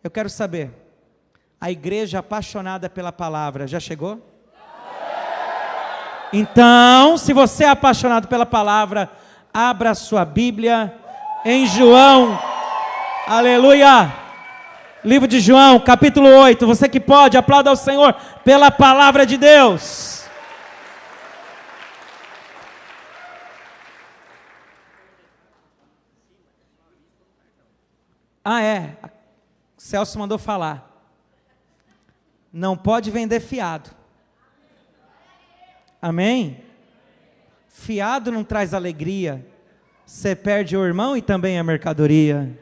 Eu quero saber, a igreja apaixonada pela palavra já chegou? Então, se você é apaixonado pela palavra, abra a sua Bíblia em João, aleluia, livro de João, capítulo 8, você que pode, aplauda ao Senhor pela palavra de Deus. Celso mandou falar, não pode vender fiado, amém? Fiado não traz alegria, você perde o irmão e também a mercadoria.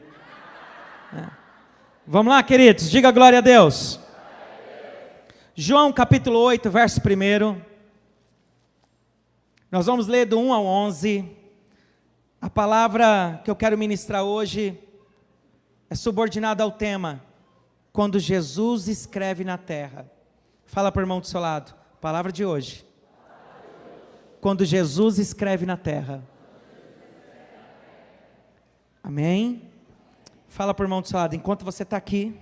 Vamos lá, queridos, diga glória a Deus. João capítulo 8, verso 1, nós vamos ler do 1 ao 11, a palavra que eu quero ministrar hoje é subordinada ao tema, quando Jesus escreve na terra. Fala para o irmão do seu lado, palavra de hoje, quando Jesus escreve na terra. Amém? Fala para o irmão do seu lado, enquanto você está aqui,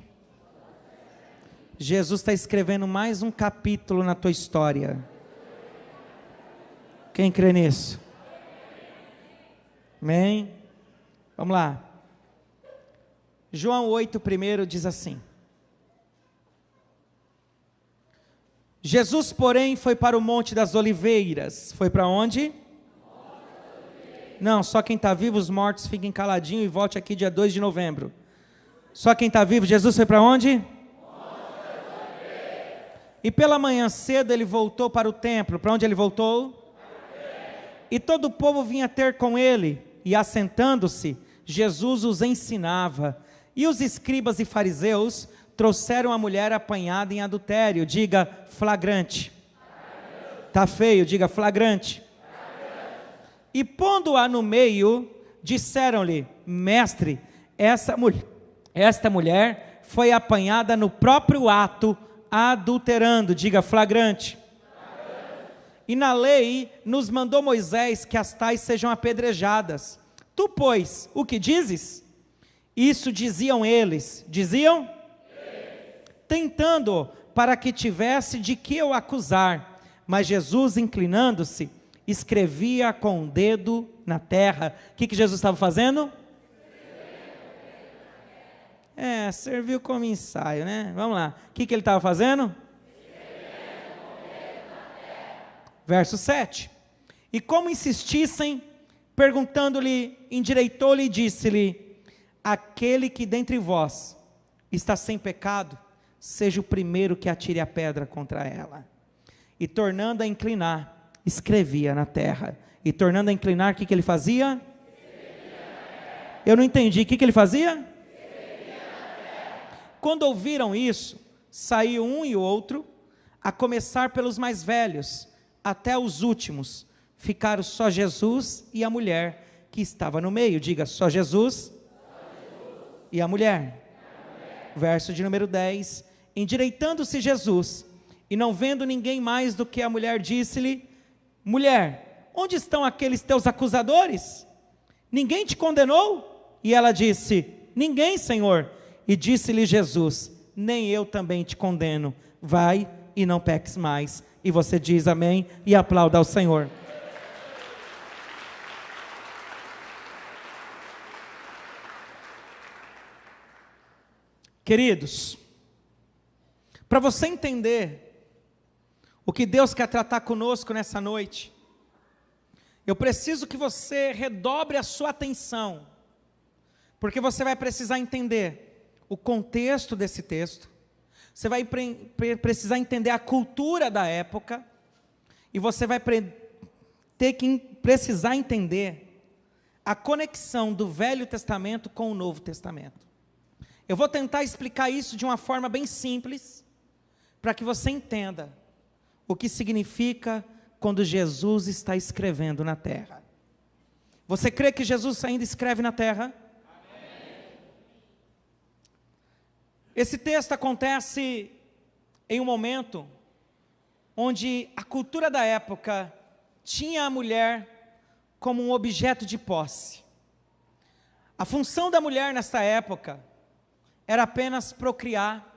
Jesus está escrevendo mais um capítulo na tua história. Quem crê nisso? Amém? Vamos lá. João 8, primeiro diz assim: Jesus, porém, foi para o Monte das Oliveiras. Foi para onde? Não, só quem está vivo, os mortos fiquem caladinhos e volte aqui dia 2 de novembro. Só quem está vivo, Jesus foi para onde? E pela manhã cedo ele voltou para o templo. Para onde ele voltou? E todo o povo vinha ter com ele, e assentando-se, Jesus os ensinava. E os escribas e fariseus trouxeram a mulher apanhada em adultério. Diga flagrante. Está feio, diga flagrante. E pondo-a no meio, disseram-lhe: mestre, esta mulher foi apanhada no próprio ato, adulterando. Diga flagrante. E na lei nos mandou Moisés que as tais sejam apedrejadas. Tu, pois, o que dizes? Isso diziam eles. Diziam? Tentando, para que tivesse de que o acusar. Mas Jesus, inclinando-se, escrevia com o dedo na terra. O que Jesus estava fazendo? Serviu como ensaio, né? Vamos lá. O que ele estava fazendo? Verso 7. E como insistissem, perguntando-lhe, endireitou-lhe e disse-lhe: aquele que dentre vós está sem pecado, seja o primeiro que atire a pedra contra ela. E tornando a inclinar, escrevia na terra. E tornando a inclinar, o que ele fazia? Eu não entendi, o que ele fazia? Quando ouviram isso, saiu um e outro, a começar pelos mais velhos, até os últimos. Ficaram só Jesus e a mulher que estava no meio. Diga, só Jesus e a mulher. Verso de número 10. Endireitando-se Jesus, e não vendo ninguém mais do que a mulher, disse-lhe: mulher, onde estão aqueles teus acusadores? Ninguém te condenou? E ela disse: ninguém, Senhor. E disse-lhe Jesus: nem eu também te condeno. Vai e não peques mais. E você diz amém e aplauda ao Senhor. Queridos, para você entender o que Deus quer tratar conosco nessa noite, eu preciso que você redobre a sua atenção, porque você vai precisar entender o contexto desse texto, você vai precisar entender a cultura da época, e você vai precisar entender a conexão do Velho Testamento com o Novo Testamento. Eu vou tentar explicar isso de uma forma bem simples, para que você entenda o que significa quando Jesus está escrevendo na terra. Você crê que Jesus ainda escreve na terra? Amém. Esse texto acontece em um momento onde a cultura da época tinha a mulher como um objeto de posse. A função da mulher nessa época era apenas procriar,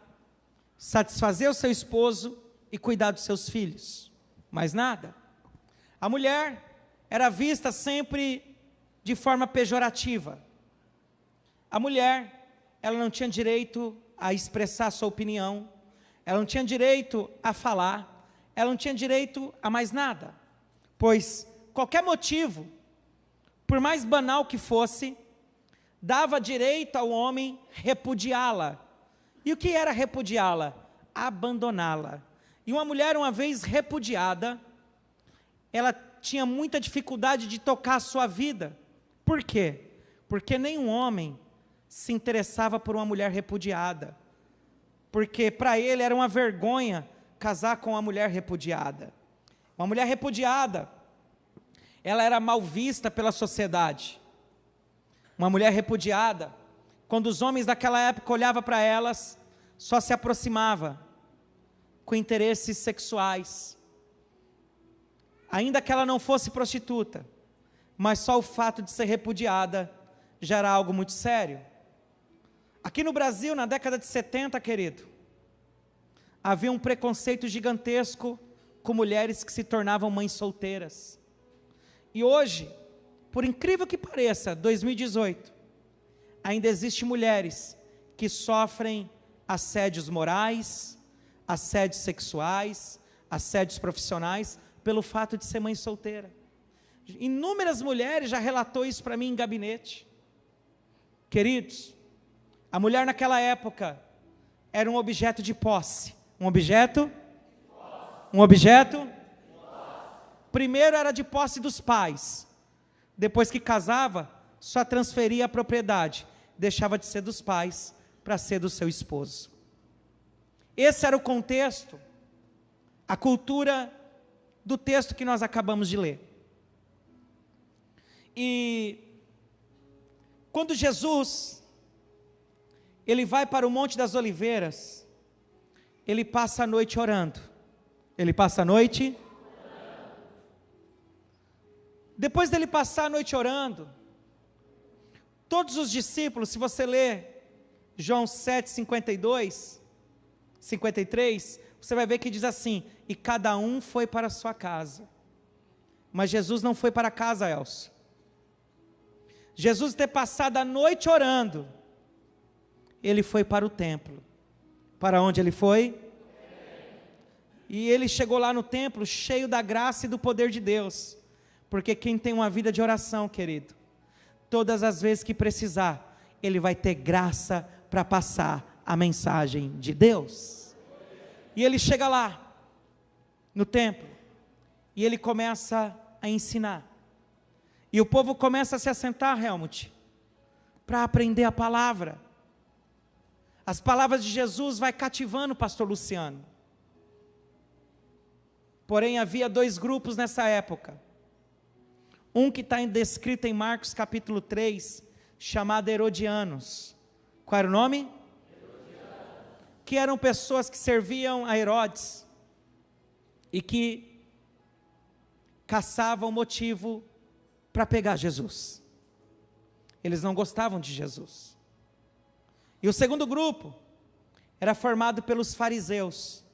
satisfazer o seu esposo e cuidar dos seus filhos, mais nada. A mulher era vista sempre de forma pejorativa. A mulher, ela não tinha direito a expressar sua opinião, ela não tinha direito a falar, ela não tinha direito a mais nada, pois qualquer motivo, por mais banal que fosse, dava direito ao homem repudiá-la. E o que era repudiá-la? Abandoná-la. E uma mulher, uma vez repudiada, ela tinha muita dificuldade de tocar a sua vida. Por quê? Porque nenhum homem se interessava por uma mulher repudiada, porque para ele era uma vergonha casar com uma mulher repudiada. Uma mulher repudiada, ela era mal vista pela sociedade. Uma mulher repudiada, quando os homens daquela época olhavam para elas, só se aproximava com interesses sexuais. Ainda que ela não fosse prostituta, mas só o fato de ser repudiada já era algo muito sério. Aqui no Brasil, na década de 70, querido, havia um preconceito gigantesco com mulheres que se tornavam mães solteiras. E hoje, por incrível que pareça, 2018, ainda existem mulheres que sofrem assédios morais, assédios sexuais, assédios profissionais, pelo fato de ser mãe solteira. Inúmeras mulheres já relatou isso para mim em gabinete. Queridos, a mulher naquela época era um objeto de posse. Um objeto? Um objeto? Primeiro era de posse dos pais. Depois que casava, só transferia a propriedade. Deixava de ser dos pais para ser do seu esposo. Esse era o contexto, a cultura do texto que nós acabamos de ler. E quando Jesus, ele vai para o Monte das Oliveiras, ele passa a noite orando. Ele passa a noite. Depois dele passar a noite orando, todos os discípulos, se você ler João 7, 52, 53, você vai ver que diz assim: e cada um foi para a sua casa. Mas Jesus não foi para casa, Elcio. Jesus ter passado a noite orando, ele foi para o templo. Para onde ele foi? E ele chegou lá no templo cheio da graça e do poder de Deus. Porque quem tem uma vida de oração, querido, todas as vezes que precisar, ele vai ter graça para passar a mensagem de Deus. E ele chega lá, no templo, e ele começa a ensinar. E o povo começa a se assentar, Helmut, para aprender a palavra. As palavras de Jesus vai cativando o pastor Luciano. Porém, havia dois grupos nessa época. Um que está descrito em Marcos capítulo 3, chamado Herodianos. Qual era o nome? Herodianos. Que eram pessoas que serviam a Herodes e que caçavam motivo para pegar Jesus. Eles não gostavam de Jesus. E o segundo grupo era formado pelos fariseus.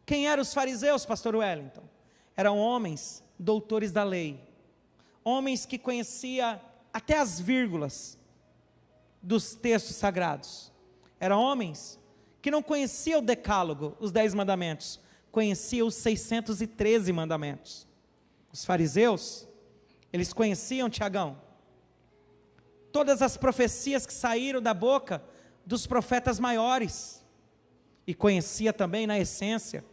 Quem eram os fariseus, pastor Wellington? Eram homens doutores da lei. Homens que conheciam até as vírgulas dos textos sagrados. Eram homens que não conheciam o decálogo, os 10 mandamentos, conheciam os 613 mandamentos. Os fariseus, eles conheciam, Tiagão, todas as profecias que saíram da boca dos profetas maiores, e conhecia também, na essência,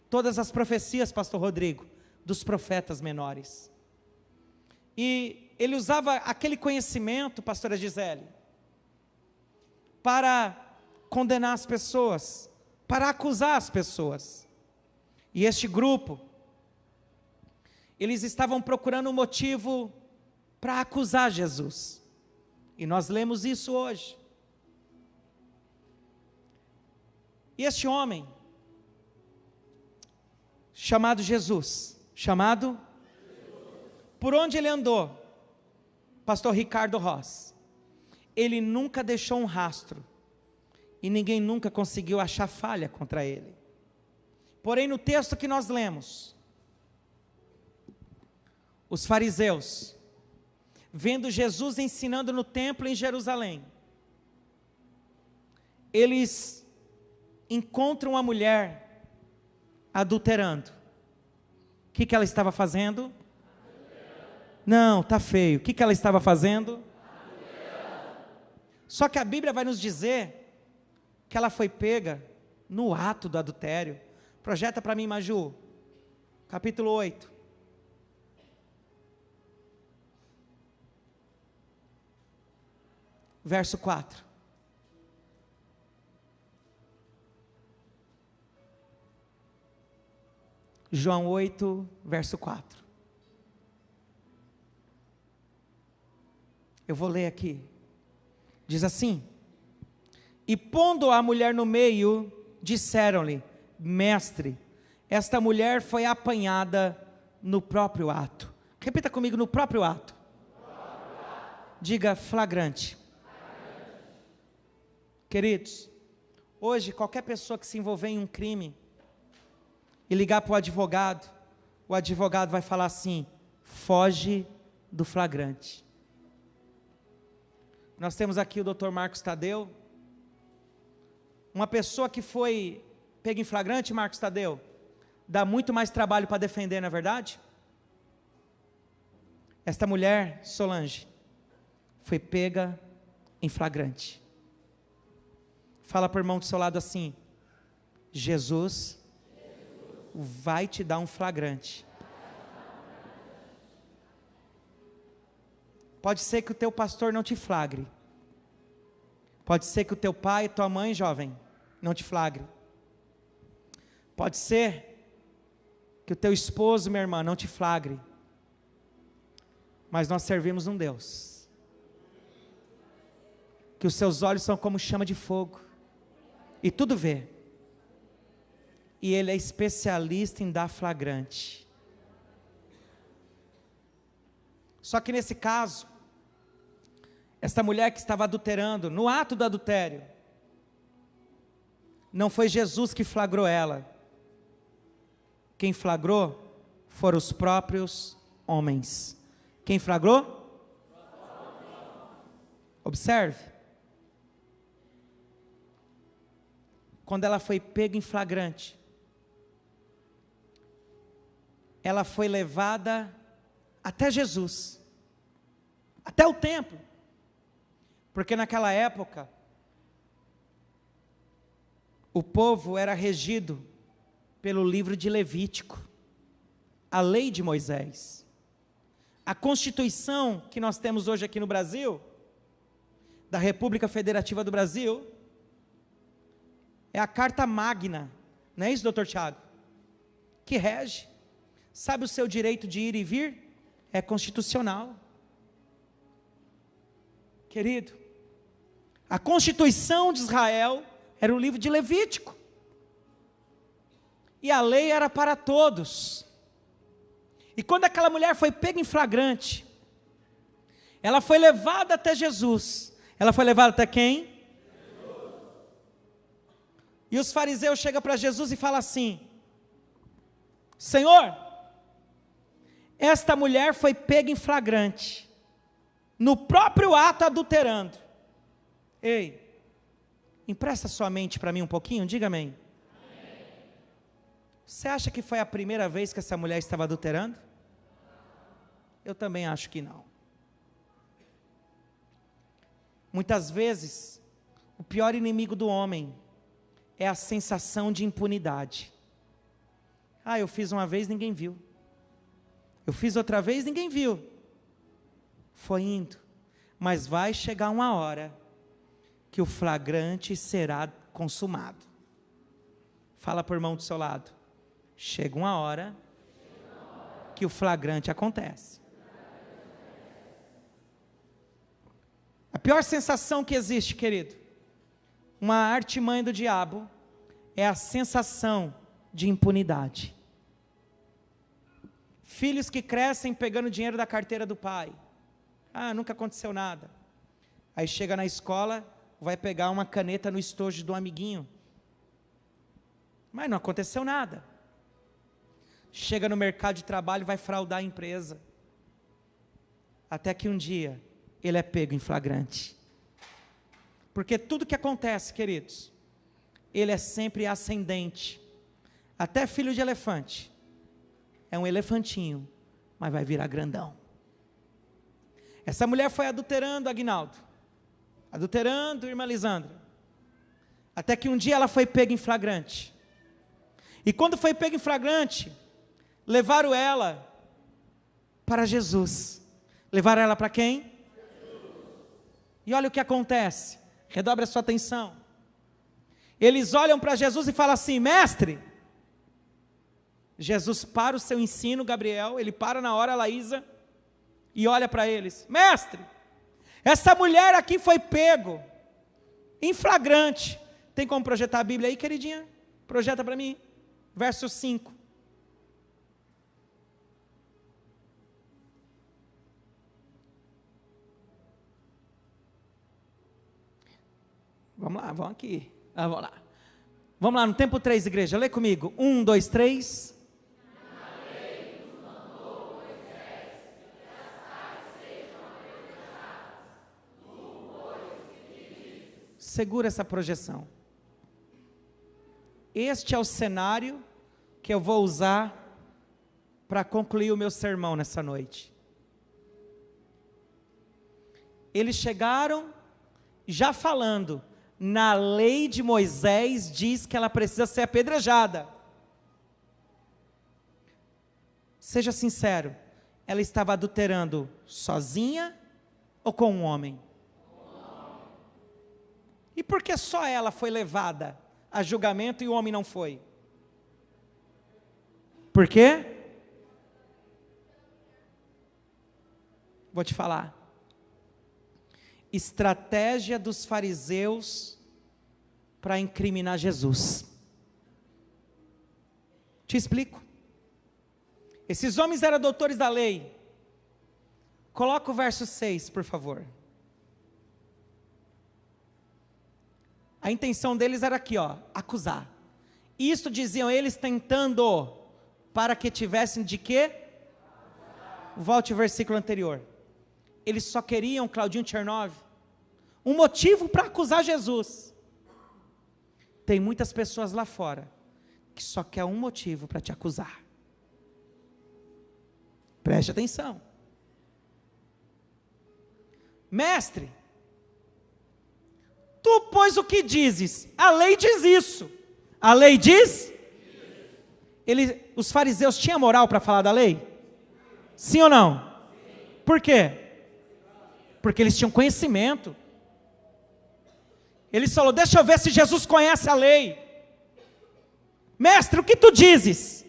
todas as profecias, pastor Rodrigo, dos profetas menores. E ele usava aquele conhecimento, pastora Gisele, para condenar as pessoas, para acusar as pessoas. E este grupo, eles estavam procurando um motivo para acusar Jesus. E nós lemos isso hoje. E este homem, chamado Jesus, por onde ele andou, pastor Ricardo Ross, ele nunca deixou um rastro e ninguém nunca conseguiu achar falha contra ele. Porém, no texto que nós lemos, os fariseus, vendo Jesus ensinando no templo em Jerusalém, eles encontram a mulher adulterando. O que ela estava fazendo? Não, tá feio. O que ela estava fazendo? Só que a Bíblia vai nos dizer que ela foi pega no ato do adultério. Projeta para mim, Maju, capítulo 8. Verso 4. João 8, verso 4. Eu vou ler aqui. Diz assim: e pondo a mulher no meio, disseram-lhe: mestre, esta mulher foi apanhada no próprio ato. Repita comigo: no próprio ato. Diga: flagrante. Queridos, hoje qualquer pessoa que se envolver em um crime e ligar para o advogado vai falar assim: foge do flagrante. Nós temos aqui o Dr. Marcos Tadeu, uma pessoa que foi pega em flagrante. Marcos Tadeu, dá muito mais trabalho para defender, não é verdade? Esta mulher, Solange, foi pega em flagrante. Fala para o irmão do seu lado assim: Jesus vai te dar um flagrante. Pode ser que o teu pastor não te flagre. Pode ser que o teu pai, tua mãe, jovem, não te flagre. Pode ser que o teu esposo, minha irmã, não te flagre. Mas nós servimos um Deus que os seus olhos são como chama de fogo e tudo vê. E Ele é especialista em dar flagrante. Só que nesse caso, esta mulher que estava adulterando, no ato do adultério, não foi Jesus que flagrou ela. Quem flagrou foram os próprios homens. Quem flagrou? Observe. Quando ela foi pega em flagrante, ela foi levada até Jesus, até o templo, porque naquela época, o povo era regido pelo livro de Levítico, a lei de Moisés. A Constituição que nós temos hoje aqui no Brasil, da República Federativa do Brasil, é a Carta Magna, não é isso, doutor Tiago? Que rege. Sabe o seu direito de ir e vir? É constitucional. Querido, a Constituição de Israel era o livro de Levítico. E a lei era para todos. E quando aquela mulher foi pega em flagrante, ela foi levada até Jesus. Ela foi levada até quem? Jesus. E os fariseus chegam para Jesus e falam assim: Senhor, esta mulher foi pega em flagrante, no próprio ato adulterando. Ei, empresta sua mente para mim um pouquinho, diga amém. Você acha que foi a primeira vez que essa mulher estava adulterando? Eu também acho que não. Muitas vezes, o pior inimigo do homem é a sensação de impunidade. Ah, eu fiz uma vez, ninguém viu. Eu fiz outra vez, ninguém viu. Foi indo. Mas vai chegar uma hora que o flagrante será consumado. Fala para o irmão do seu lado: chega uma hora que o flagrante acontece. A pior sensação que existe, querido, uma artimanha do diabo, é a sensação de impunidade. Filhos que crescem pegando dinheiro da carteira do pai. Ah, nunca aconteceu nada. Aí chega na escola, vai pegar uma caneta no estojo do amiguinho. Mas não aconteceu nada. Chega no mercado de trabalho e vai fraudar a empresa. Até que um dia, ele é pego em flagrante. Porque tudo que acontece, queridos, ele é sempre ascendente. Até filho de elefante. É um elefantinho, mas vai virar grandão. Essa mulher foi adulterando Aguinaldo. Adulterando irmã Lisandra. Até que um dia ela foi pega em flagrante. E quando foi pega em flagrante, levaram ela para Jesus. Levaram ela para quem? Jesus. E olha o que acontece. Redobre a sua atenção. Eles olham para Jesus e falam assim: mestre. Jesus para o seu ensino, Gabriel, ele para na hora, Laísa, e olha para eles: mestre, essa mulher aqui foi pego em flagrante. Tem como projetar a Bíblia aí, queridinha? Projeta para mim, verso 5. Vamos lá, vamos aqui. Vamos lá. Vamos lá, no tempo 3, igreja, lê comigo. 1, 2, 3. Segura essa projeção. Este é o cenário que eu vou usar para concluir o meu sermão nessa noite. Eles chegaram já falando, na lei de Moisés diz que ela precisa ser apedrejada. Seja sincero, ela estava adulterando sozinha ou com um homem? E por que só ela foi levada a julgamento e o homem não foi? Por quê? Vou te falar. Estratégia dos fariseus para incriminar Jesus. Te explico. Esses homens eram doutores da lei. Coloca o verso 6, por favor. A intenção deles era aqui, ó, acusar. Isto diziam eles tentando, para que tivessem de quê? Volte ao versículo anterior. Eles só queriam, Claudinho Tchernov, um motivo para acusar Jesus. Tem muitas pessoas lá fora, que só quer um motivo para te acusar. Preste atenção. Mestre, tu, pois, o que dizes? A lei diz isso. A lei diz? Os fariseus tinham moral para falar da lei? Sim ou não? Sim. Por quê? Porque eles tinham conhecimento. Eles falaram: deixa eu ver se Jesus conhece a lei. Mestre, o que tu dizes?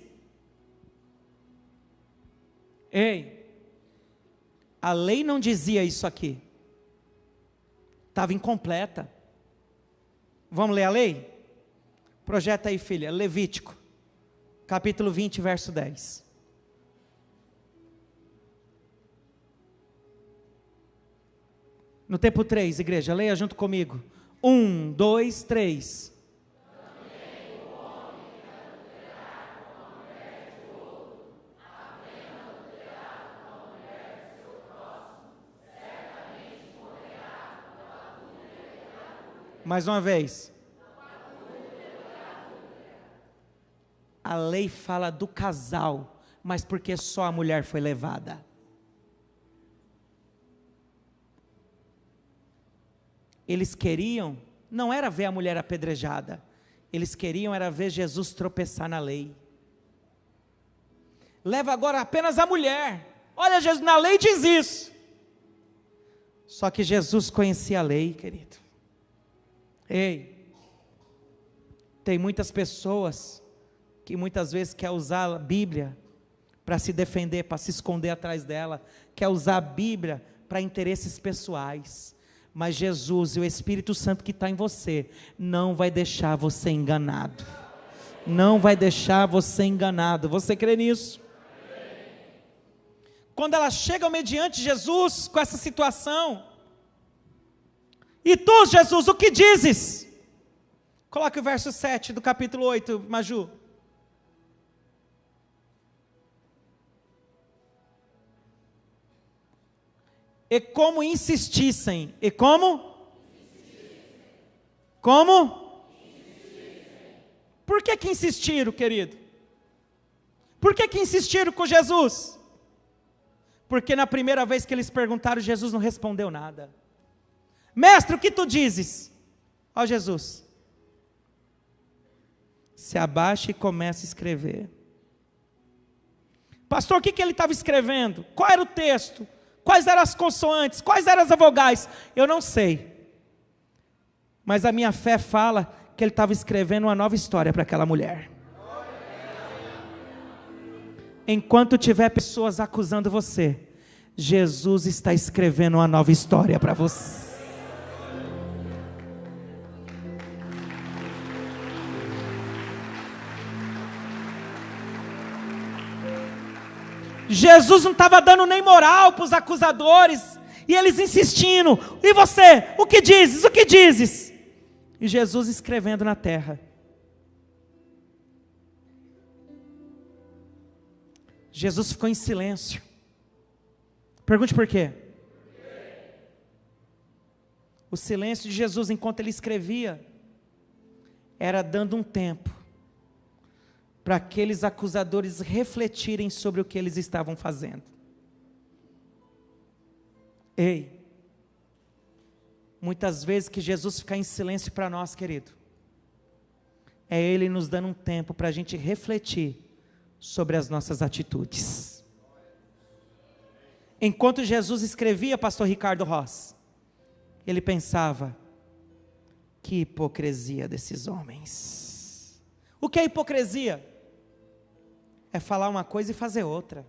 Ei, a lei não dizia isso aqui. Estava incompleta. Vamos ler a lei? Projeta aí, filha, Levítico, capítulo 20, verso 10. No tempo 3, igreja, leia junto comigo. 1, 2, 3. Mais uma vez. A lei fala do casal, mas porque só a mulher foi levada? Eles queriam, não era ver a mulher apedrejada, eles queriam era ver Jesus tropeçar na lei. Leva agora apenas a mulher. Olha, Jesus, na lei diz isso. Só que Jesus conhecia a lei, querido. Ei, tem muitas pessoas que muitas vezes quer usar a Bíblia para se defender, para se esconder atrás dela, quer usar a Bíblia para interesses pessoais, mas Jesus e o Espírito Santo que está em você, não vai deixar você enganado, não vai deixar você enganado. Você crê nisso? Quando ela chega mediante Jesus, com essa situação, E tu, Jesus, o que dizes? Coloque o verso 7 do capítulo 8, Maju. E como insistissem. E como? Como? Por que insistiram, querido? Por que insistiram com Jesus? Porque na primeira vez que eles perguntaram, Jesus não respondeu nada. Mestre, o que tu dizes? Ó Jesus, se abaixa e começa a escrever. Pastor, o que ele estava escrevendo? Qual era o texto? Quais eram as consoantes? Quais eram as vogais? Eu não sei. Mas a minha fé fala que ele estava escrevendo uma nova história para aquela mulher. Enquanto tiver pessoas acusando você, Jesus está escrevendo uma nova história para você. Jesus não estava dando nem moral para os acusadores, e eles insistindo, e você, o que dizes, o que dizes? E Jesus escrevendo na terra. Jesus ficou em silêncio. Pergunte por quê? O silêncio de Jesus enquanto ele escrevia, era dando um tempo para aqueles acusadores refletirem sobre o que eles estavam fazendo. Ei, muitas vezes que Jesus fica em silêncio para nós, querido, é Ele nos dando um tempo para a gente refletir sobre as nossas atitudes. Enquanto Jesus escrevia, pastor Ricardo Ross, ele pensava, que hipocrisia desses homens. O que é hipocrisia? É falar uma coisa e fazer outra.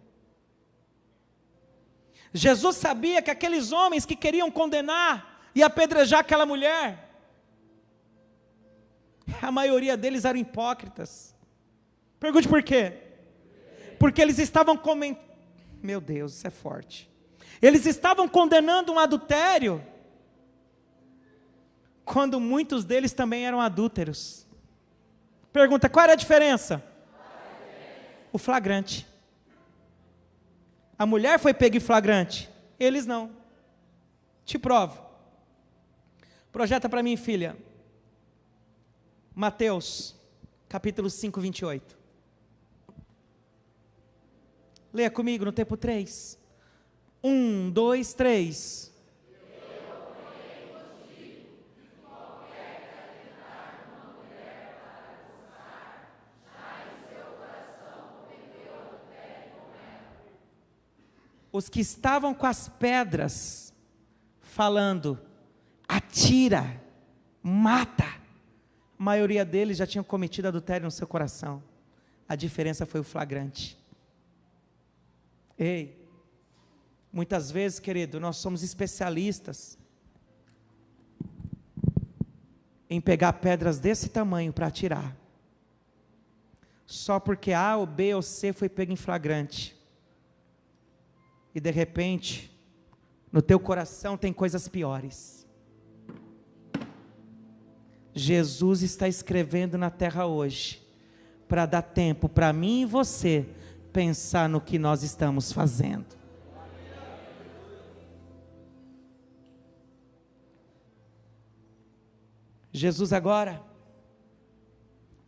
Jesus sabia que aqueles homens que queriam condenar e apedrejar aquela mulher, a maioria deles eram hipócritas. Pergunte por quê? Porque eles estavam comentando, meu Deus, isso é forte. Eles estavam condenando um adultério, quando muitos deles também eram adúlteros. Pergunta, qual era a diferença? O flagrante. A mulher foi pega em flagrante, eles não. Te provo. Projeta para mim, filha. Mateus, capítulo 5, 28. Leia comigo no tempo 3. 1, 2, 3. Os que estavam com as pedras, falando, atira, mata, a maioria deles já tinham cometido adultério no seu coração. A diferença foi o flagrante. Ei, muitas vezes, querido, nós somos especialistas em pegar pedras desse tamanho para atirar, só porque A ou B ou C foi pego em flagrante. E de repente, no teu coração tem coisas piores. Jesus está escrevendo na terra hoje, para dar tempo para mim e você pensar no que nós estamos fazendo. Jesus agora,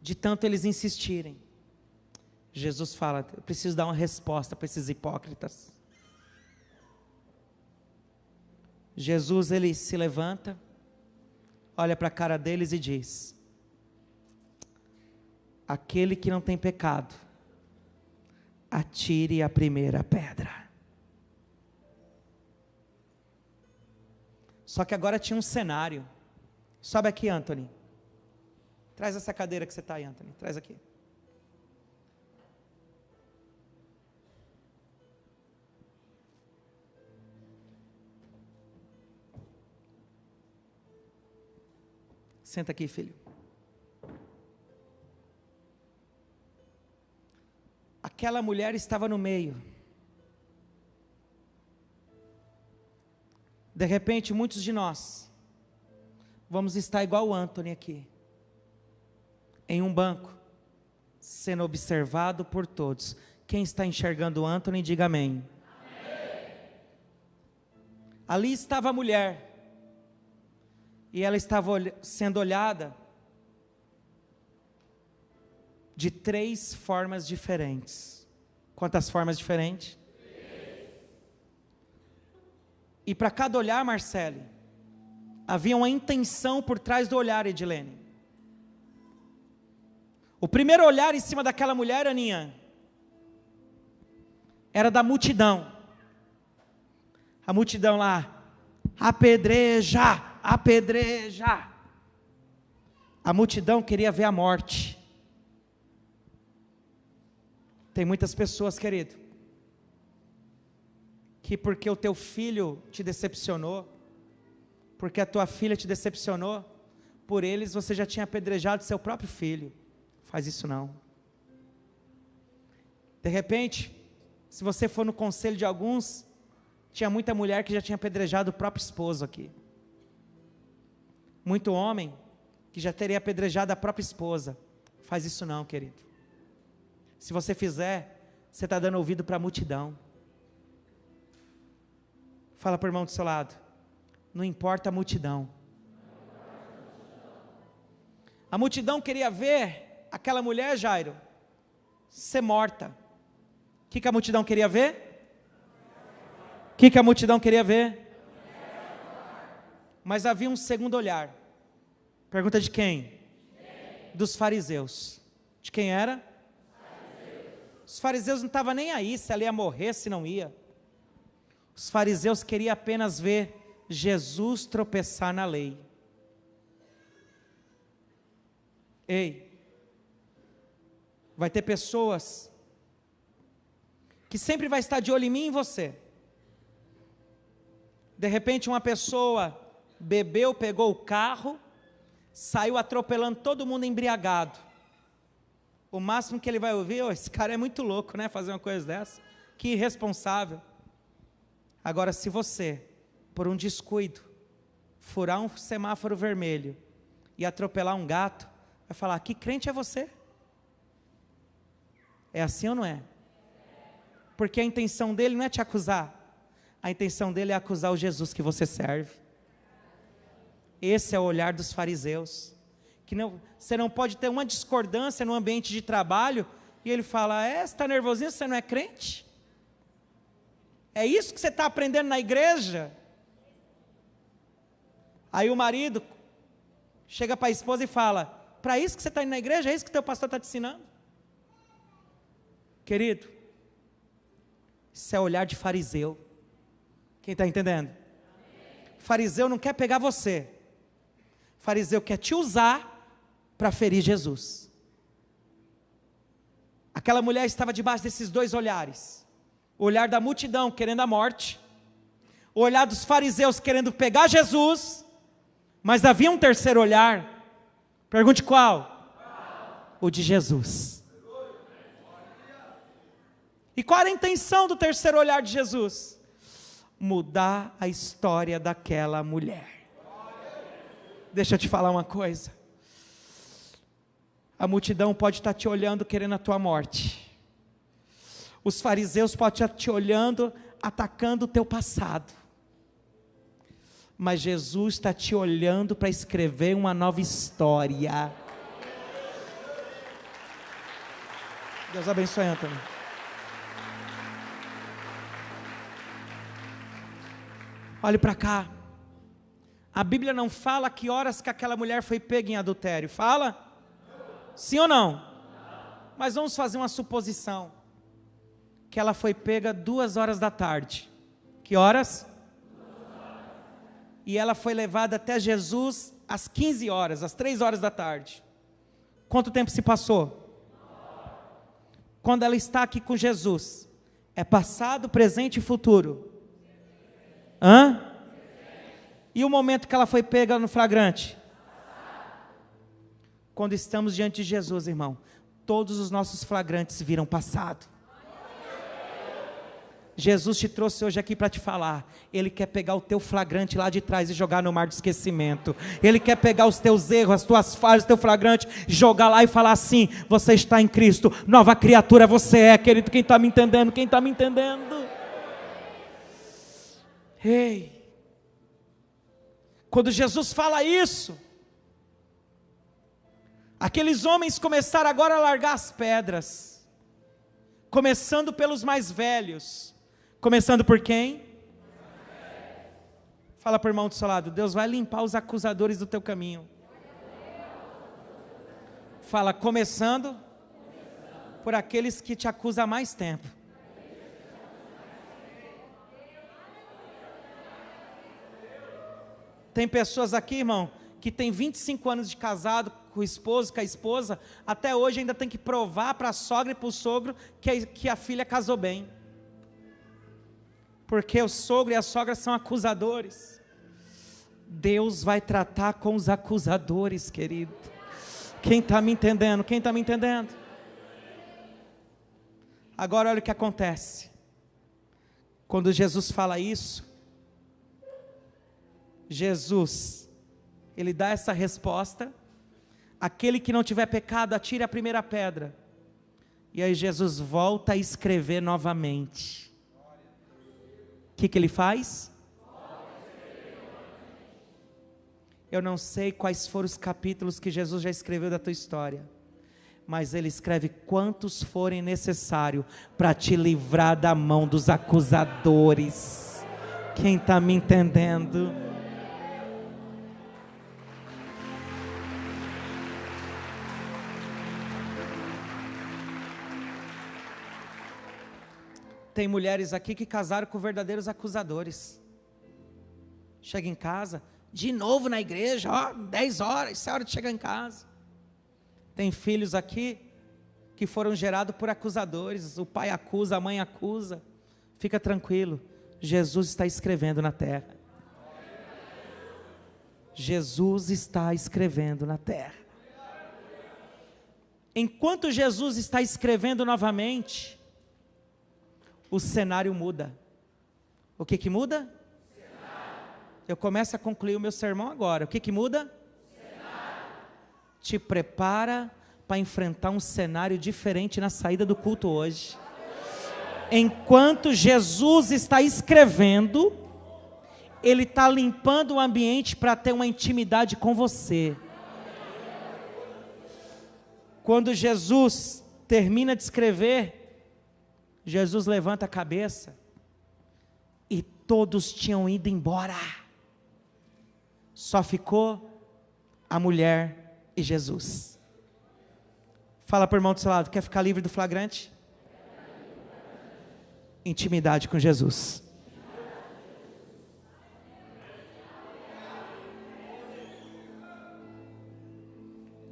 de tanto eles insistirem, Jesus fala, eu preciso dar uma resposta para esses hipócritas. Jesus, ele se levanta, olha para a cara deles e diz, aquele que não tem pecado, atire a primeira pedra. Só que agora tinha um cenário. Sobe aqui, Anthony. Traz essa cadeira que você está aí, Anthony. Traz aqui. Senta aqui, filho. Aquela mulher estava no meio. De repente, muitos de nós vamos estar igual o Anthony aqui, em um banco, sendo observado por todos. Quem está enxergando o Anthony, diga amém. Amém. Ali estava a mulher, e ela estava sendo olhada de 3 formas diferentes. Quantas formas diferentes? 3. E para cada olhar, Marcele, havia uma intenção por trás do olhar, Edilene. O primeiro olhar em cima daquela mulher, Aninha, era da multidão. A multidão lá, apedreja, apedreja. A multidão queria ver a morte. Tem muitas pessoas, querido, que porque o teu filho te decepcionou, porque a tua filha te decepcionou, por eles você já tinha apedrejado seu próprio filho. Faz isso não. De repente, se você for no conselho de alguns, tinha muita mulher que já tinha apedrejado o próprio esposo aqui. Muito homem que já teria apedrejado a própria esposa. Faz isso não, querido. Se você fizer, você está dando ouvido para a multidão. Fala para o irmão do seu lado. Não importa a multidão. A multidão queria ver aquela mulher, Jairo, ser morta. O que a multidão queria ver? O que a multidão queria ver? Mas havia um segundo olhar. Pergunta de quem? Dos fariseus. De quem era? Os fariseus não estavam nem aí se ela ia morrer, se não ia. Os fariseus queriam apenas ver Jesus tropeçar na lei. Ei, vai ter pessoas que sempre vai estar de olho em mim e em você. De repente uma pessoa bebeu, pegou o carro, saiu atropelando todo mundo embriagado. O máximo que ele vai ouvir, esse cara é muito louco, né, fazer uma coisa dessa, que irresponsável. Agora, se você, por um descuido, furar um semáforo vermelho e atropelar um gato, vai falar, que crente é você? É assim ou não é? Porque a intenção dele não é te acusar, a intenção dele é acusar o Jesus que você serve. Esse é o olhar dos fariseus. Que não, você não pode ter uma discordância no ambiente de trabalho, e ele fala, você está nervosinho, você não é crente? É isso que você está aprendendo na igreja? Aí o marido chega para a esposa e fala, para isso que você está indo na igreja? É isso que teu pastor está te ensinando? Querido, isso é olhar de fariseu. Quem está entendendo? Fariseu não quer pegar você. Fariseu quer te usar para ferir Jesus. Aquela mulher estava debaixo desses 2 olhares. O olhar da multidão querendo a morte, o olhar dos fariseus querendo pegar Jesus, mas havia um terceiro olhar. Pergunte qual? O de Jesus. E qual era a intenção do terceiro olhar de Jesus? Mudar a história daquela mulher. Deixa eu te falar uma coisa. A multidão pode estar te olhando querendo a tua morte. Os fariseus podem estar te olhando, atacando o teu passado. Mas Jesus está te olhando para escrever uma nova história. Deus abençoe, Antônio. Olhe para cá. A Bíblia não fala que horas que aquela mulher foi pega em adultério. Fala? Sim ou não? Mas vamos fazer uma suposição. Que ela foi pega 2 horas da tarde. Que horas? E ela foi levada até Jesus às 15 horas, às 3 horas da tarde. Quanto tempo se passou? Quando ela está aqui com Jesus, é passado, presente e futuro? E o momento que ela foi pega no flagrante? Quando estamos diante de Jesus, irmão, todos os nossos flagrantes viram passado. Jesus te trouxe hoje aqui para te falar. Ele quer pegar o teu flagrante lá de trás e jogar no mar de esquecimento. Ele quer pegar os teus erros, as tuas falhas, o teu flagrante, jogar lá e falar assim: você está em Cristo, nova criatura você é, querido. Quem está me entendendo? Quem está me entendendo? Ei, quando Jesus fala isso, aqueles homens começaram agora a largar as pedras, começando pelos mais velhos. Começando por quem? Fala para o irmão do seu lado: Deus vai limpar os acusadores do teu caminho. Fala, começando por aqueles que te acusam há mais tempo. Tem pessoas aqui, irmão, que tem 25 anos de casado com o esposo, com a esposa, até hoje ainda tem que provar para a sogra e para o sogro que a filha casou bem. Porque o sogro e a sogra são acusadores. Deus vai tratar com os acusadores, querido. Quem está me entendendo? Quem está me entendendo? Agora olha o que acontece. Quando Jesus fala isso, Jesus, Ele dá essa resposta: aquele que não tiver pecado, atire a primeira pedra. E aí Jesus volta a escrever novamente. O que Ele faz? Eu não sei quais foram os capítulos que Jesus já escreveu da tua história, mas Ele escreve quantos forem necessários para te livrar da mão dos acusadores. Quem está me entendendo? Tem mulheres aqui que casaram com verdadeiros acusadores. Chega em casa, de novo na igreja, 10 horas, isso é hora de chegar em casa. Tem filhos aqui que foram gerados por acusadores. O pai acusa, a mãe acusa. Fica tranquilo, Jesus está escrevendo na terra. Jesus está escrevendo na terra. Enquanto Jesus está escrevendo novamente, o cenário muda. O que muda? Eu começo a concluir o meu sermão agora. O que muda? Te prepara para enfrentar um cenário diferente na saída do culto hoje. Enquanto Jesus está escrevendo, Ele está limpando o ambiente para ter uma intimidade com você. Quando Jesus termina de escrever, Jesus levanta a cabeça e todos tinham ido embora. Só ficou a mulher e Jesus. Fala para o irmão do seu lado: quer ficar livre do flagrante? Intimidade com Jesus.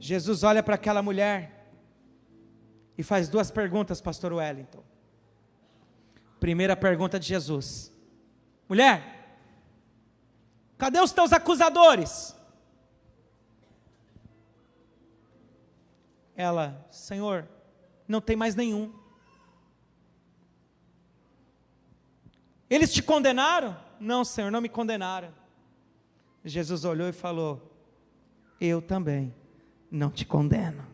Jesus olha para aquela mulher e faz duas perguntas, pastor Wellington. Primeira pergunta de Jesus: mulher, cadê os teus acusadores? Ela: Senhor, não tem mais nenhum. Eles te condenaram? Não, Senhor, não me condenaram. Jesus olhou e falou: eu também não te condeno.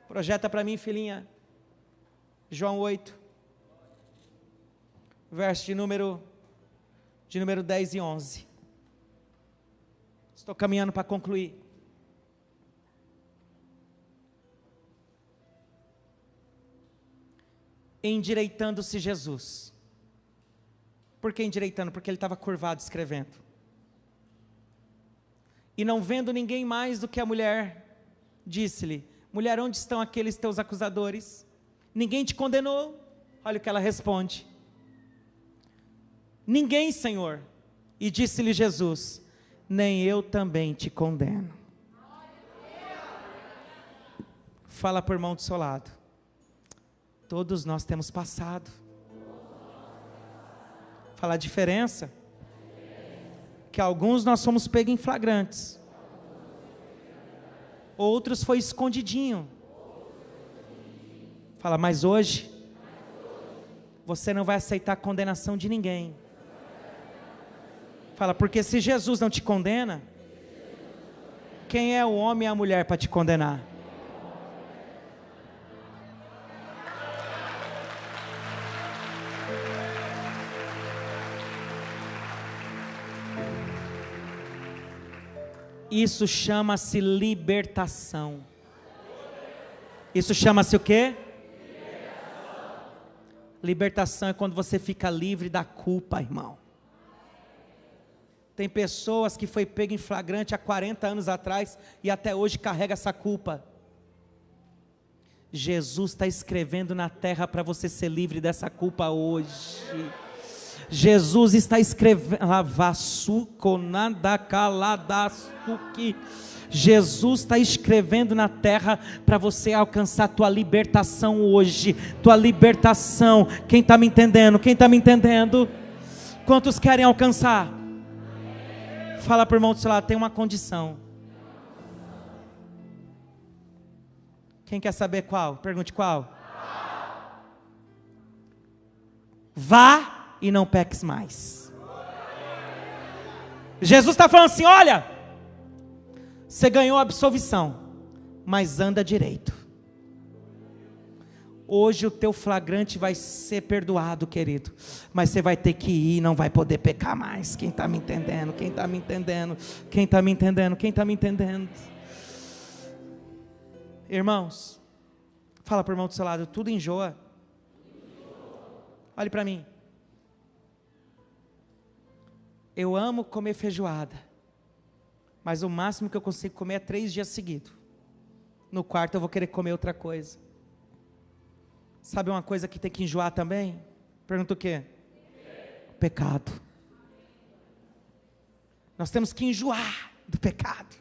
Projeta para mim, filhinha, João 8, verso de número 10 e 11. Estou caminhando para concluir. Endireitando-se Jesus. Por que endireitando? Porque ele estava curvado escrevendo. E não vendo ninguém mais do que a mulher, disse-lhe: mulher, onde estão aqueles teus acusadores? Ninguém te condenou? Olha o que ela responde: ninguém, Senhor. E disse-lhe Jesus: nem eu também te condeno. Fala para o irmão do seu lado: todos nós temos passado. Fala a diferença. Que alguns nós somos pegos em flagrantes. Outros foi escondidinho. Fala, mas hoje você não vai aceitar a condenação de ninguém. Fala, porque se Jesus não te condena, quem é o homem e a mulher para te condenar? Isso chama-se libertação. Isso chama-se o quê? Libertação é quando você fica livre da culpa, irmão. Tem pessoas que foi pego em flagrante há 40 anos atrás e até hoje carrega essa culpa. Jesus está escrevendo na terra para você ser livre dessa culpa hoje. Jesus está escrevendo. Jesus está escrevendo na terra para você alcançar tua libertação hoje. Tua libertação. Quem está me entendendo? Quem está me entendendo? Quantos querem alcançar? Fala para o irmão do seu lado, tem uma condição. Quem quer saber qual? Pergunte qual. Vá e não peques mais. Jesus está falando assim, olha, você ganhou a absolvição, mas anda direito. Hoje o teu flagrante vai ser perdoado, querido, mas você vai ter que ir, não vai poder pecar mais. Quem está me entendendo? Quem está me entendendo? Quem está me entendendo? Quem está me entendendo? Irmãos, fala para o irmão do seu lado, tudo enjoa. Olhe para mim. Eu amo comer feijoada, mas o máximo que eu consigo comer é 3 dias seguidos. No quarto eu vou querer comer outra coisa. Sabe uma coisa que tem que enjoar também? Pergunta o quê? O pecado. Nós temos que enjoar do pecado.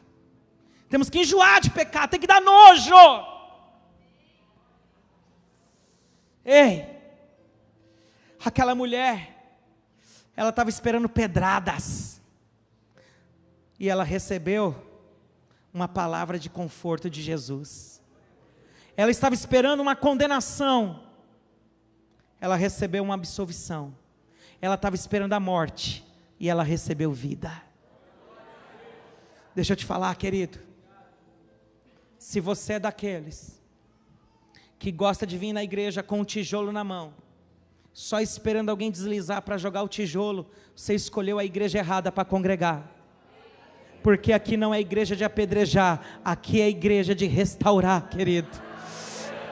Temos que enjoar de pecado, tem que dar nojo. Ei, aquela mulher, ela estava esperando pedradas, e ela recebeu uma palavra de conforto de Jesus. Ela estava esperando uma condenação, ela recebeu uma absolvição. Ela estava esperando a morte, e ela recebeu vida. Deixa eu te falar, querido, se você é daqueles que gosta de vir na igreja com um tijolo na mão, só esperando alguém deslizar para jogar o tijolo, você escolheu a igreja errada para congregar. Porque aqui não é igreja de apedrejar, aqui é igreja de restaurar, querido.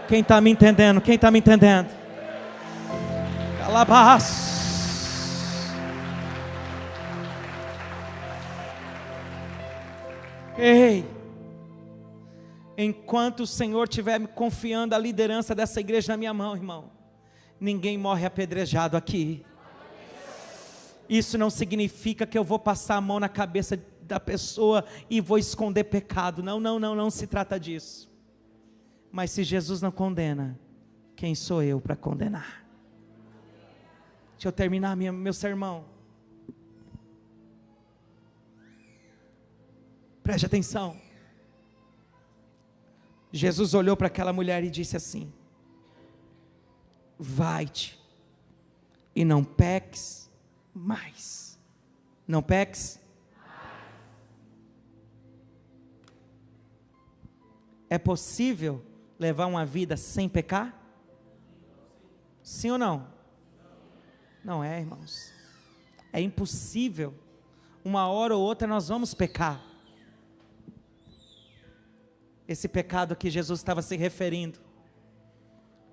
Quem está me entendendo? Quem está me entendendo? Calabás. Ei, enquanto o Senhor estiver me confiando a liderança dessa igreja na minha mão, irmão, ninguém morre apedrejado aqui. Isso não significa que eu vou passar a mão na cabeça da pessoa e vou esconder pecado. Não se trata disso. Mas se Jesus não condena, quem sou eu para condenar? Deixa eu terminar meu sermão. Preste atenção. Jesus olhou para aquela mulher e disse assim: vai-te e não peques mais. Não peques mais. É possível levar uma vida sem pecar? Sim ou não? Não é, irmãos. É impossível. Uma hora ou outra nós vamos pecar. Esse pecado que Jesus estava se referindo,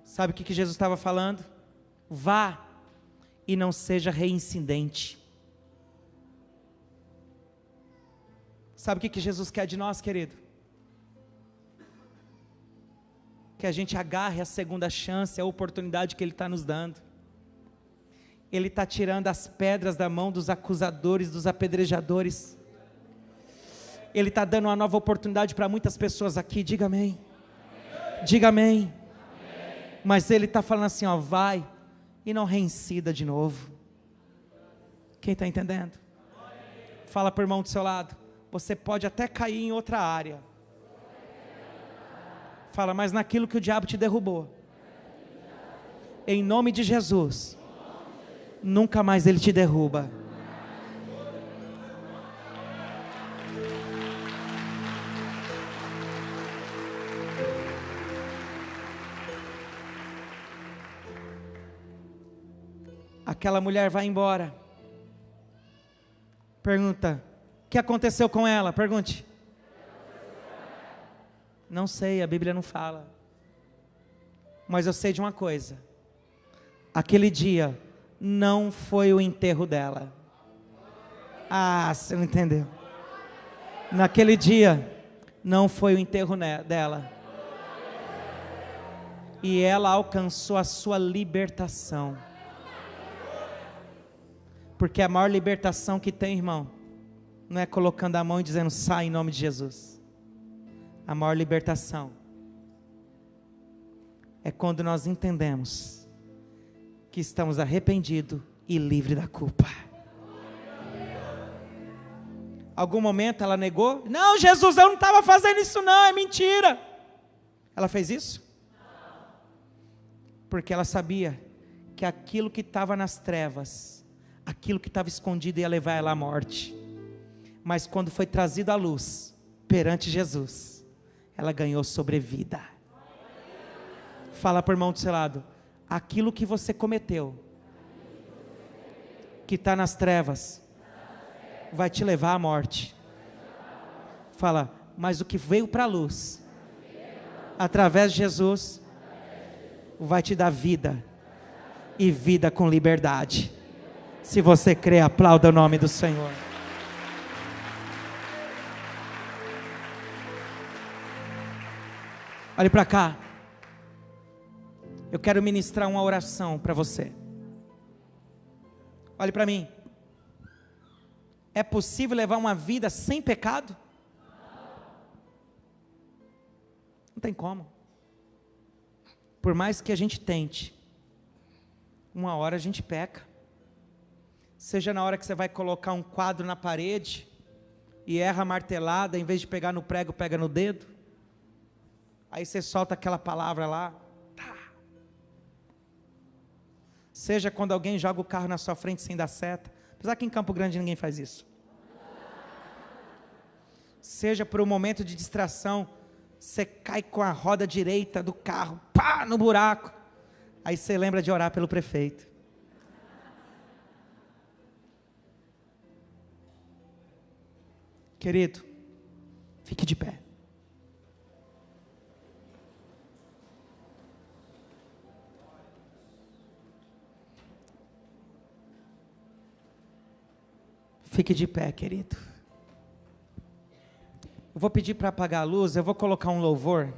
sabe o que Jesus estava falando? Vá e não seja reincidente. Sabe o que Jesus quer de nós, querido? Que a gente agarre a segunda chance, a oportunidade que Ele está nos dando. Ele está tirando as pedras da mão dos acusadores, dos apedrejadores. Ele está dando uma nova oportunidade para muitas pessoas aqui. Diga amém. Diga amém. Mas Ele está falando assim, ó, vai e não reincida de novo. Quem está entendendo? Fala para o irmão do seu lado. Você pode até cair em outra área. Fala, mas naquilo que o diabo te derrubou, Em nome de Jesus. Nunca mais ele te derruba. Aquela mulher vai embora. Pergunta: o que aconteceu com ela? Pergunte. Não sei, a Bíblia não fala. Mas eu sei de uma coisa: aquele dia não foi o enterro dela. Ah, você não entendeu. Naquele dia não foi o enterro dela. E ela alcançou a sua libertação. Porque a maior libertação que tem, irmão, não é colocando a mão e dizendo sai em nome de Jesus. A maior libertação é quando nós entendemos que estamos arrependidos e livres da culpa. Algum momento ela negou? Não, Jesus, eu não estava fazendo isso não, é mentira. Ela fez isso? Porque ela sabia que aquilo que estava nas trevas, aquilo que estava escondido ia levar ela à morte. Mas quando foi trazido à luz, perante Jesus, ela ganhou sobrevida. Fala para o irmão do seu lado: aquilo que você cometeu, que está nas trevas, vai te levar à morte. Fala: mas o que veio para a luz, através de Jesus, vai te dar vida, e vida com liberdade. Se você crê, aplauda o nome do Senhor. Olhe para cá. Eu quero ministrar uma oração para você. Olhe para mim. É possível levar uma vida sem pecado? Não tem como. Por mais que a gente tente, uma hora a gente peca. Seja na hora que você vai colocar um quadro na parede e erra a martelada, em vez de pegar no prego, pega no dedo. Aí você solta aquela palavra lá. Tá. Seja quando alguém joga o carro na sua frente sem dar seta. Apesar que em Campo Grande ninguém faz isso. Seja por um momento de distração, você cai com a roda direita do carro, pá, no buraco. Aí você lembra de orar pelo prefeito. Querido, fique de pé. Fique de pé, querido. Eu vou pedir para apagar a luz, eu vou colocar um louvor.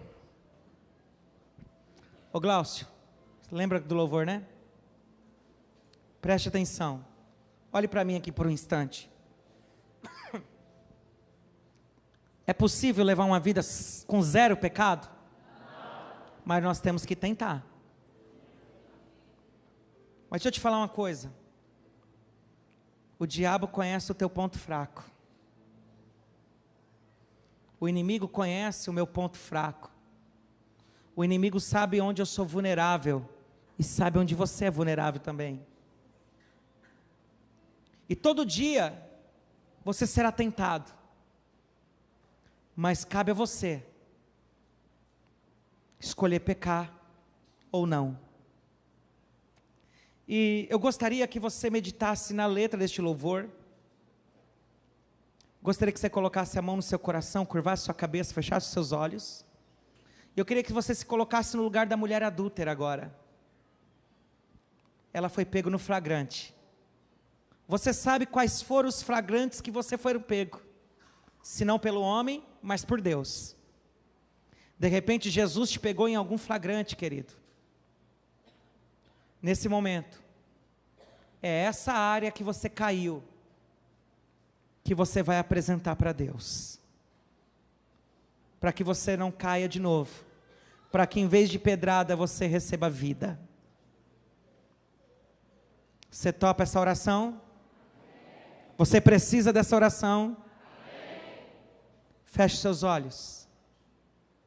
Ô Glaucio, lembra do louvor, né? Preste atenção. Olhe para mim aqui por um instante. É possível levar uma vida com zero pecado? Mas nós temos que tentar. Mas deixa eu te falar uma coisa. O diabo conhece o teu ponto fraco. O inimigo conhece o meu ponto fraco. O inimigo sabe onde eu sou vulnerável. E sabe onde você é vulnerável também. E todo dia você será tentado. Mas cabe a você escolher pecar ou não. E eu gostaria que você meditasse na letra deste louvor. Gostaria que você colocasse a mão no seu coração, curvasse sua cabeça, fechasse os seus olhos. E eu queria que você se colocasse no lugar da mulher adúltera agora. Ela foi pego no flagrante. Você sabe quais foram os flagrantes que você foi pego? Se não pelo homem, mas por Deus. De repente Jesus te pegou em algum flagrante, querido. Nesse momento, é essa área que você caiu, que você vai apresentar para Deus. Para que você não caia de novo. Para que em vez de pedrada você receba vida. Você topa essa oração? Você precisa dessa oração? Feche seus olhos.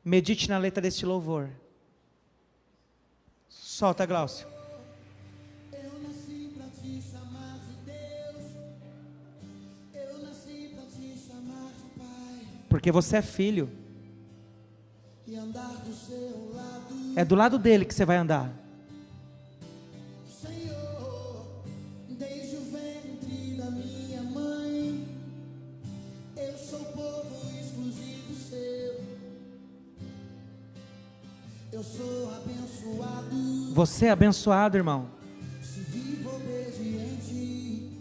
Medite na letra deste louvor. Solta, Glaucio. porque você é filho. É do lado dele que você vai andar. Senhor, desde o ventre da minha mãe, eu sou povo exclusivo seu. Eu sou abençoado. Você é abençoado, irmão. Se vivo obediente,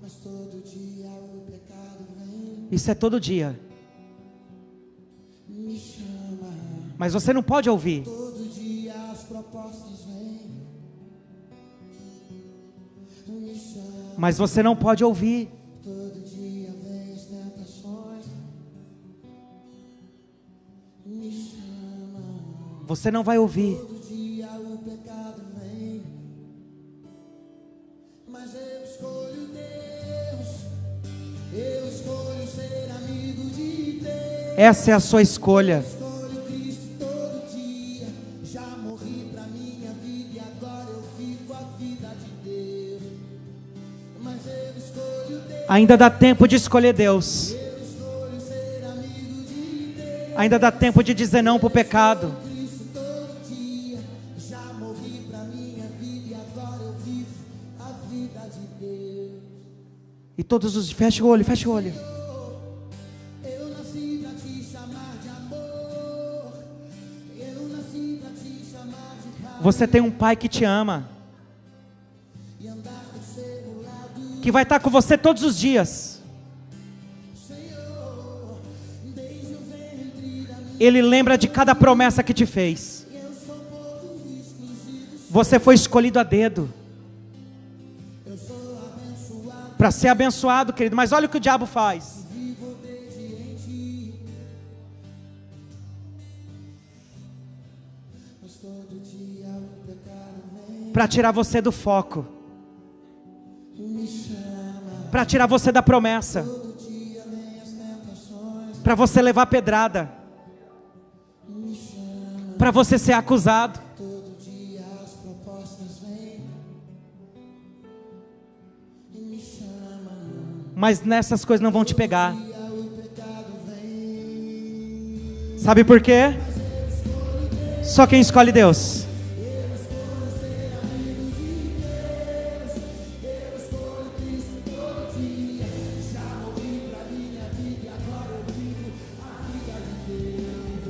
mas todo dia o pecado vem, Isso é todo dia. me chama. Mas você não pode ouvir. Todo dia as propostas vêm, me chama. Mas você não pode ouvir. Todo dia vem as tentações, me chama. Você não vai ouvir. Todo dia o pecado vem, mas eu escolho Deus. Eu escolho ser amigo de Deus. Essa é a sua escolha. Escolho Cristo todo dia. Já morri pra minha vida e agora eu vivo a vida de Deus. Mas eu escolho Deus. Ainda dá tempo de escolher Deus. Eu escolho ser amigo de Deus. Ainda dá tempo de dizer não para o pecado. Cristo todo dia. Já morri pra minha vida e agora eu vivo a vida de Deus. E todos os... Fecha o olho, fecha o olho. Eu nasci pra te chamar de amor. Eu nasci pra te chamar de paz. Você tem um pai que te ama, E andar do seu lado. que vai estar com você todos os dias. Senhor, desde o ventre da minha. Ele lembra de cada promessa que te fez. Eu sou povo exclusivo. Você foi escolhido a dedo Eu sou abençoado. para ser abençoado, querido. Mas olha o que o diabo faz. Vivo obediente. Mas todo dia o pecado vem, Para tirar você do foco, me chama. para tirar você da promessa, Todo dia vem as tentações, para você levar pedrada, me chama. para você ser acusado. Todo dia as propostas vêm e me chama. Mas nessas coisas não vão te pegar. Dia o pecado vem, Sabe por quê? Só quem escolhe Deus.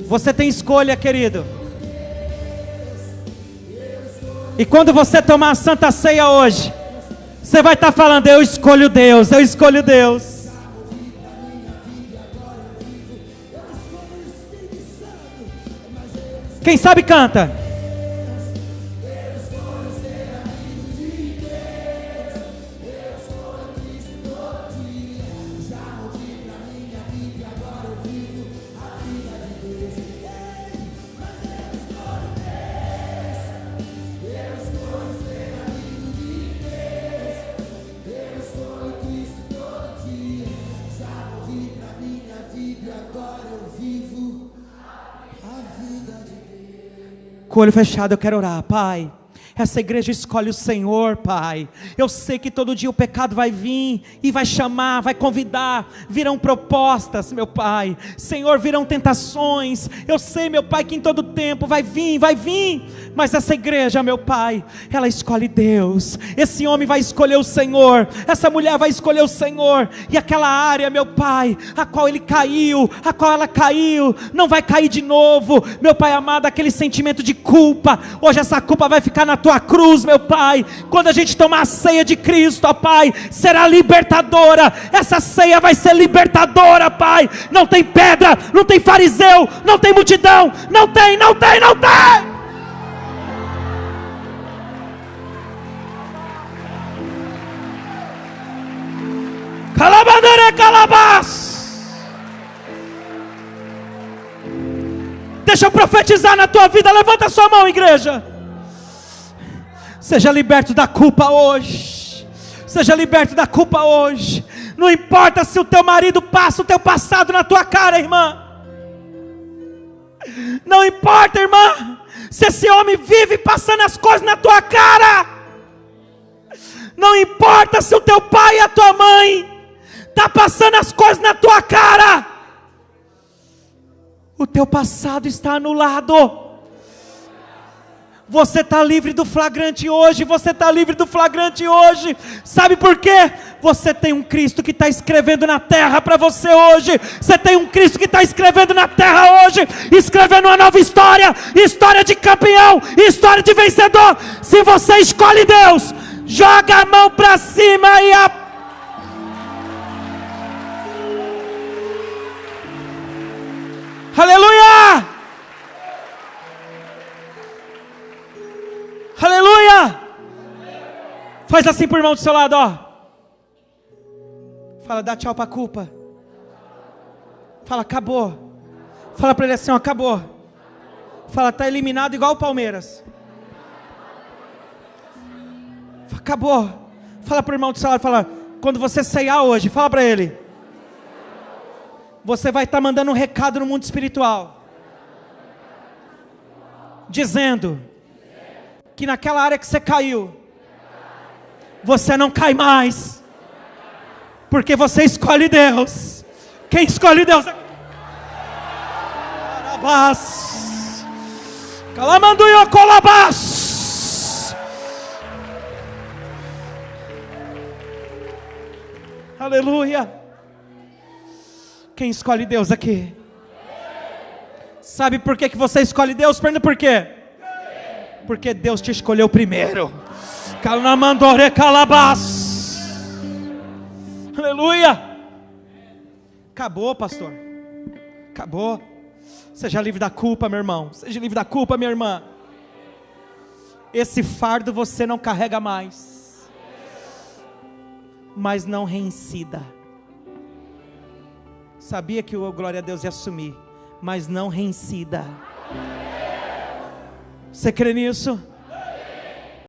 Você tem escolha, querido. E quando você tomar a Santa Ceia hoje, você vai estar falando: eu escolho Deus, eu escolho Deus. Quem sabe canta. Com o olho fechado eu quero orar. Pai, essa igreja escolhe o Senhor, Pai. Eu sei que todo dia o pecado vai vir e vai chamar, vai convidar. Virão propostas, meu Pai. Senhor, virão tentações. Eu sei, meu Pai, que em todo tempo vai vir. Mas essa igreja, meu Pai, ela escolhe Deus. Esse homem vai escolher o Senhor. Essa mulher vai escolher o Senhor. E aquela área, meu Pai, a qual ele caiu, a qual ela caiu, não vai cair de novo. Meu Pai amado, aquele sentimento de culpa, hoje essa culpa vai ficar na tua cruz, meu Pai. Quando a gente tomar a ceia de Cristo, ó Pai, será libertadora. Essa ceia vai ser libertadora, Pai. Não tem pedra, não tem fariseu, não tem multidão, não tem. Calabandere calabás. Deixa eu profetizar na tua vida. Levanta a sua mão, igreja. Seja liberto da culpa hoje. Seja liberto da culpa hoje. Não importa se o teu marido passa o teu passado na tua cara, irmã. Não importa, irmã, se esse homem vive passando as coisas na tua cara. Não importa se o teu pai e a tua mãe está passando as coisas na tua cara, o teu passado está anulado. Você está livre do flagrante hoje. Você está livre do flagrante hoje. Sabe por quê? Você tem um Cristo que está escrevendo na terra para você hoje. Você tem um Cristo que está escrevendo na terra hoje, escrevendo uma nova história, história de campeão, história de vencedor. Se você escolhe Deus, joga a mão para cima e aleluia! Aleluia! Faz assim pro irmão do seu lado, ó. Fala, dá tchau pra culpa. Fala, acabou. Fala pra ele assim, ó, acabou. Fala, tá eliminado igual o Palmeiras. Acabou. Fala pro irmão do seu lado, fala, quando você ceiar hoje, fala pra ele. Você vai estar mandando um recado no mundo espiritual, dizendo que naquela área que você caiu, você não cai mais, porque você escolhe Deus. Quem escolhe Deus? Carabás, calamanduio colabás. Aleluia. Quem escolhe Deus aqui? Sabe por que você escolhe Deus? Pergunta por quê? Porque Deus te escolheu primeiro. Calamandore calabás. Aleluia. Acabou, pastor. Acabou. Seja livre da culpa, meu irmão. Seja livre da culpa, minha irmã. Esse fardo você não carrega mais. Mas não reincida. Sabia que o glória a Deus ia assumir, mas não reincida. Você crê nisso?